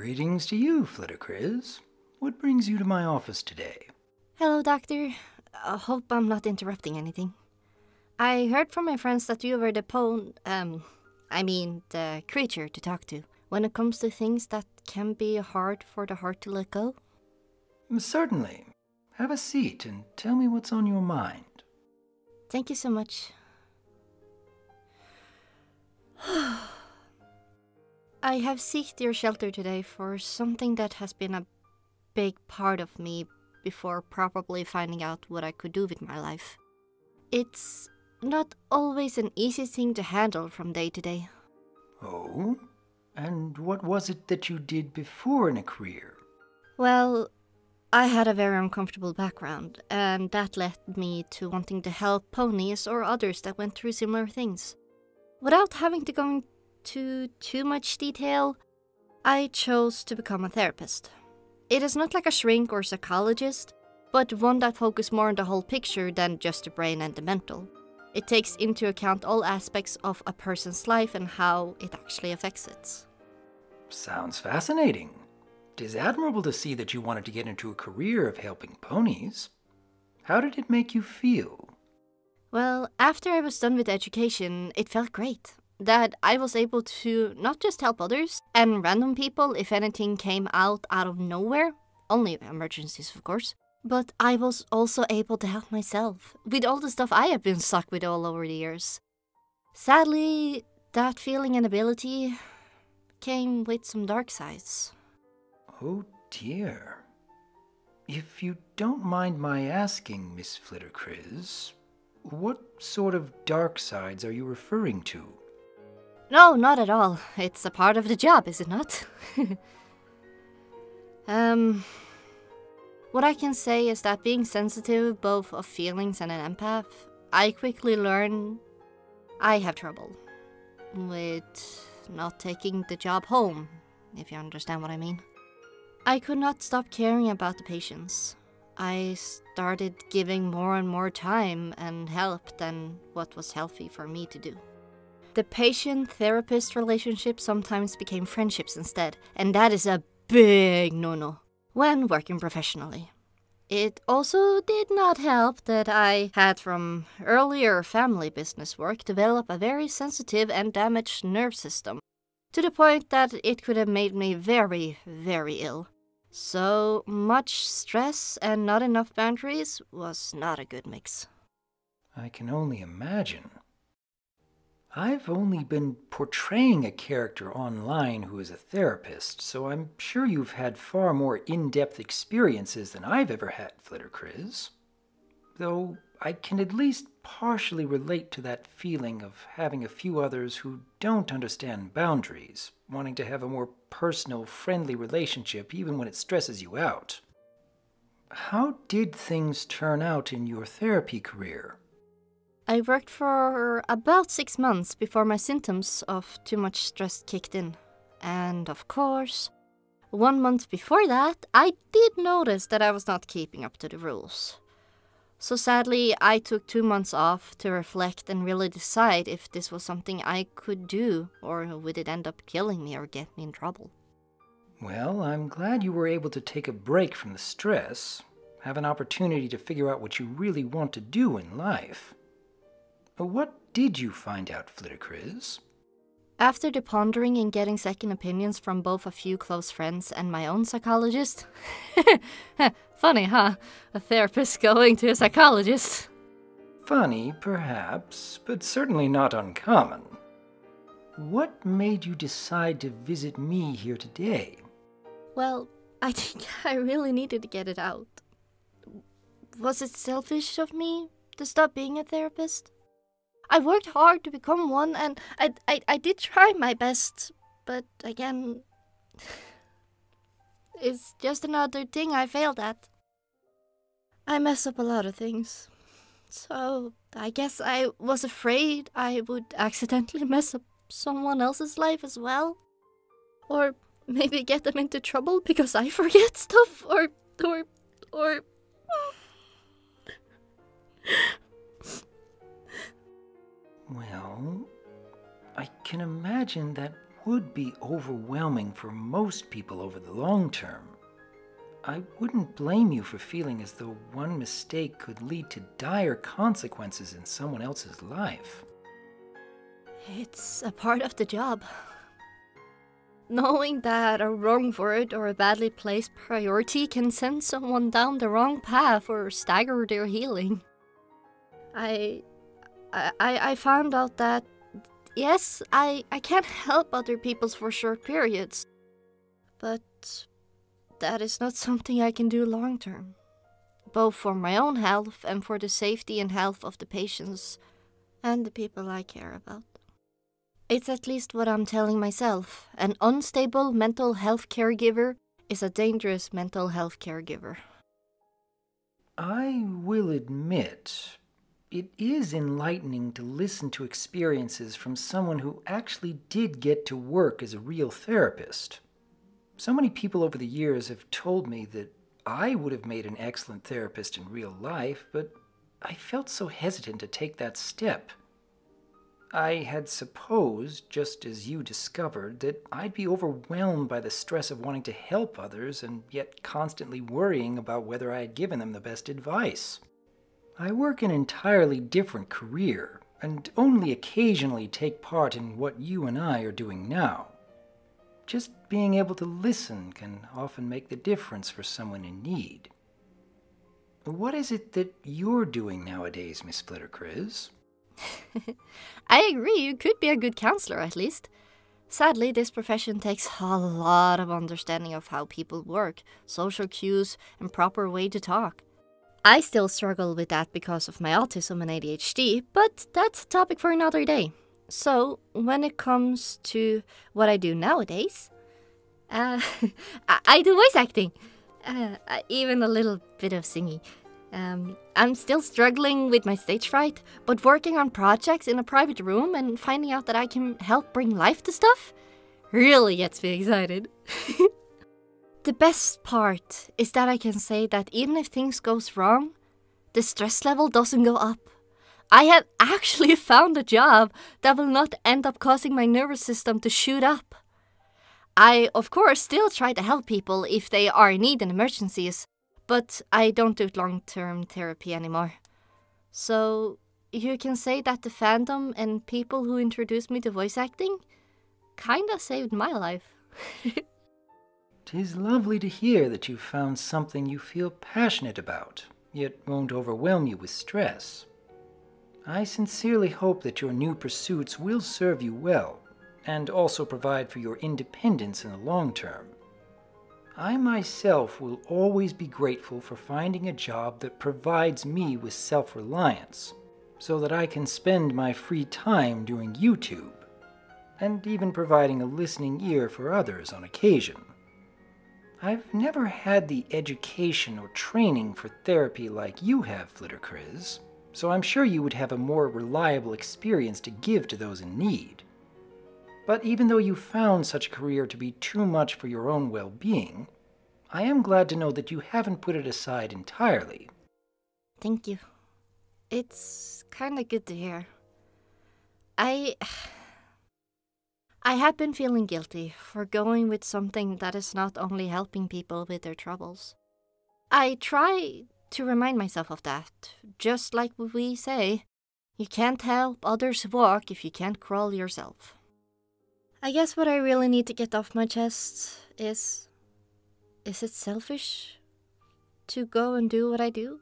Greetings to you, Flitterkriz. What brings you to my office today? Hello, Doctor. I hope I'm not interrupting anything. I heard from my friends that you were the the creature to talk to when it comes to things that can be hard for the heart to let go. Certainly. Have a seat and tell me what's on your mind. Thank you so much. I have sought your shelter today for something that has been a big part of me before probably finding out what I could do with my life. It's not always an easy thing to handle from day to day. Oh? And what was it that you did before in a career? Well, I had a very uncomfortable background, and that led me to wanting to help ponies or others that went through similar things. Without having to go into too much detail, I chose to become a therapist. It is not like a shrink or psychologist, but one that focuses more on the whole picture than just the brain and the mental. It takes into account all aspects of a person's life and how it actually affects it. Sounds fascinating. It is admirable to see that you wanted to get into a career of helping ponies. How did it make you feel? Well, after I was done with education, it felt great. That I was able to not just help others and random people if anything came out of nowhere, only emergencies of course, but I was also able to help myself with all the stuff I have been stuck with all over the years. Sadly, that feeling and ability came with some dark sides. Oh dear. If you don't mind my asking, Miss Flitterkriz, what sort of dark sides are you referring to? No, not at all. It's a part of the job, is it not? What I can say is that being sensitive both of feelings and an empath, I quickly learned I have trouble with not taking the job home, if you understand what I mean. I could not stop caring about the patients. I started giving more and more time and help than what was healthy for me to do. The patient-therapist relationship sometimes became friendships instead, and that is a big no-no when working professionally. It also did not help that I had from earlier family business work developed a very sensitive and damaged nerve system, to the point that it could have made me very, very ill. So much stress and not enough boundaries was not a good mix. I can only imagine. I've only been portraying a character online who is a therapist, so I'm sure you've had far more in-depth experiences than I've ever had, Flitterkriz. Though I can at least partially relate to that feeling of having a few others who don't understand boundaries, wanting to have a more personal, friendly relationship even when it stresses you out. How did things turn out in your therapy career? I worked for about 6 months before my symptoms of too much stress kicked in. And of course, 1 month before that, I did notice that I was not keeping up to the rules. So sadly, I took 2 months off to reflect and really decide if this was something I could do, or would it end up killing me or get me in trouble. Well, I'm glad you were able to take a break from the stress, have an opportunity to figure out what you really want to do in life. What did you find out, Flitterkriz? After the pondering and getting second opinions from both a few close friends and my own psychologist. Funny, huh? A therapist going to a psychologist. Funny, perhaps, but certainly not uncommon. What made you decide to visit me here today? Well, I think I really needed to get it out. Was it selfish of me to stop being a therapist? I worked hard to become one, and I did try my best, but again, it's just another thing I failed at. I mess up a lot of things, so I guess I was afraid I would accidentally mess up someone else's life as well, or maybe get them into trouble because I forget stuff, or... Well, I can imagine that would be overwhelming for most people over the long term. I wouldn't blame you for feeling as though one mistake could lead to dire consequences in someone else's life. It's a part of the job. Knowing that a wrong word or a badly placed priority can send someone down the wrong path or stagger their healing. I found out that, yes, I can help other people for short periods, but that is not something I can do long term, both for my own health and for the safety and health of the patients and the people I care about. It's at least what I'm telling myself. An unstable mental health caregiver is a dangerous mental health caregiver. I will admit, it is enlightening to listen to experiences from someone who actually did get to work as a real therapist. So many people over the years have told me that I would have made an excellent therapist in real life, but I felt so hesitant to take that step. I had supposed, just as you discovered, that I'd be overwhelmed by the stress of wanting to help others and yet constantly worrying about whether I had given them the best advice. I work an entirely different career and only occasionally take part in what you and I are doing now. Just being able to listen can often make the difference for someone in need. What is it that you're doing nowadays, Miss Flitterkriz? I agree, you could be a good counselor at least. Sadly, this profession takes a lot of understanding of how people work, social cues, and proper way to talk. I still struggle with that because of my autism and ADHD, but that's a topic for another day. So, when it comes to what I do nowadays, I do voice acting, even a little bit of singing. I'm still struggling with my stage fright, but working on projects in a private room and finding out that I can help bring life to stuff really gets me excited. The best part is that I can say that even if things goes wrong, the stress level doesn't go up. I have actually found a job that will not end up causing my nervous system to shoot up. I, of course, still try to help people if they are in need in emergencies, but I don't do long-term therapy anymore. So, you can say that the fandom and people who introduced me to voice acting kinda saved my life. 'Tis lovely to hear that you've found something you feel passionate about, yet won't overwhelm you with stress. I sincerely hope that your new pursuits will serve you well, and also provide for your independence in the long term. I myself will always be grateful for finding a job that provides me with self-reliance, so that I can spend my free time doing YouTube, and even providing a listening ear for others on occasion. I've never had the education or training for therapy like you have, Flitterkriz, so I'm sure you would have a more reliable experience to give to those in need. But even though you found such a career to be too much for your own well-being, I am glad to know that you haven't put it aside entirely. Thank you. It's kinda good to hear. I have been feeling guilty for going with something that is not only helping people with their troubles. I try to remind myself of that, just like we say, you can't help others walk if you can't crawl yourself. I guess what I really need to get off my chest is it selfish to go and do what I do?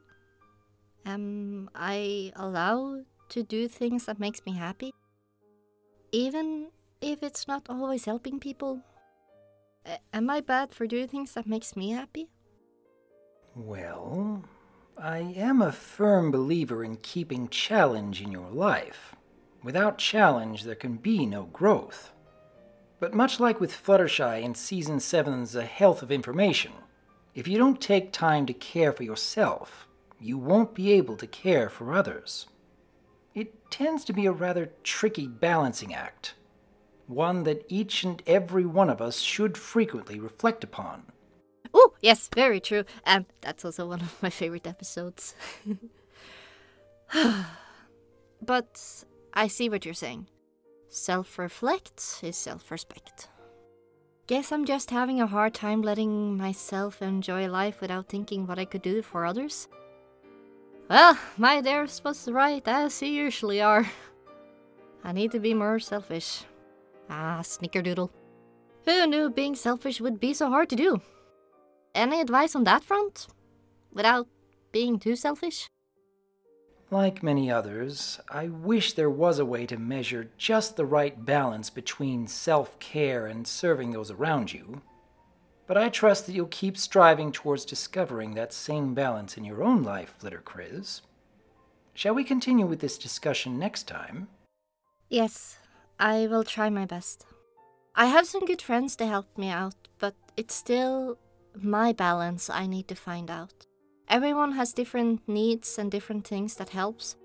Am I allowed to do things that makes me happy? Even if it's not always helping people? Am I bad for doing things that makes me happy? Well, I am a firm believer in keeping challenge in your life. Without challenge, there can be no growth. But much like with Fluttershy in Season 7's A Health of Information, if you don't take time to care for yourself, you won't be able to care for others. It tends to be a rather tricky balancing act, one that each and every one of us should frequently reflect upon. Oh, yes, very true. That's also one of my favorite episodes. But I see what you're saying. Self-reflect is self-respect. Guess I'm just having a hard time letting myself enjoy life without thinking what I could do for others. Well, my dearest was right, as you usually are. I need to be more selfish. Snickerdoodle. Who knew being selfish would be so hard to do? Any advice on that front? Without being too selfish? Like many others, I wish there was a way to measure just the right balance between self-care and serving those around you. But I trust that you'll keep striving towards discovering that same balance in your own life, Flitterkriz. Shall we continue with this discussion next time? Yes, I will try my best. I have some good friends to help me out, but it's still my balance I need to find out. Everyone has different needs and different things that helps.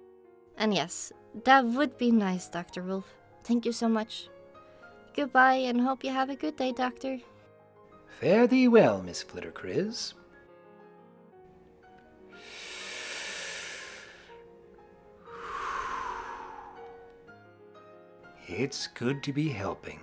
And yes, that would be nice, Dr. Wolf. Thank you so much. Goodbye, and hope you have a good day, Doctor. Fare thee well, Miss Flitterkriz. It's good to be helping.